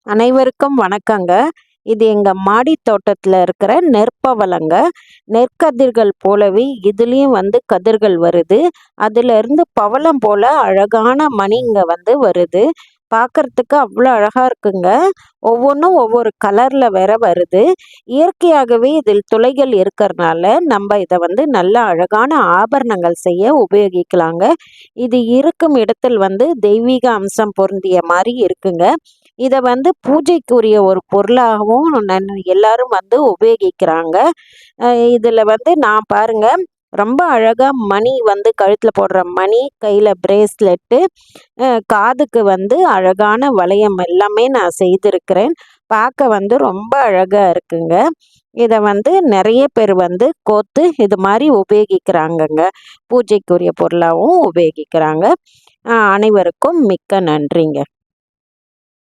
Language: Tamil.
அனைவருக்கும் வணக்கங்க. இது எங்க மாடி தோட்டத்தில் இருக்கிற நெற்பவளங்க. நெற்கதிர்கள் போலவே இதுலேயும் கதிர்கள் வருது. அதிலிருந்து பவளம் போல அழகான மணிங்க வருது. பார்க்கறதுக்கு அவ்வளோ அழகாக இருக்குங்க. ஒவ்வொன்றும் ஒவ்வொரு கலரில் வேற வருது. இயற்கையாகவே இதில் துளைகள் இருக்கிறதுனால நம்ம இதை நல்ல அழகான ஆபரணங்கள் செய்ய உபயோகிக்கலாங்க. இது இருக்கும் இடத்தில் தெய்வீக அம்சம் பொருந்திய மாதிரி இருக்குங்க. இதை பூஜைக்குரிய ஒரு பொருளாகவும் எல்லாரும் உபயோகிக்கிறாங்க. இதில் நான் பாருங்க ரொம்ப அழகாக மணி கழுத்தில் போடுற மணி, கையில் பிரேஸ்லெட்டு, காதுக்கு அழகான வளையம் எல்லாமே நான் செய்திருக்கிறேன். பார்க்க ரொம்ப அழகாக இருக்குங்க. இதை நிறைய பேர் கோத்து இது மாதிரி உபயோகிக்கிறாங்கங்க. பூஜைக்குரிய பொருளாகவும் உபயோகிக்கிறாங்க. அனைவருக்கும் மிக்க நன்றிங்க.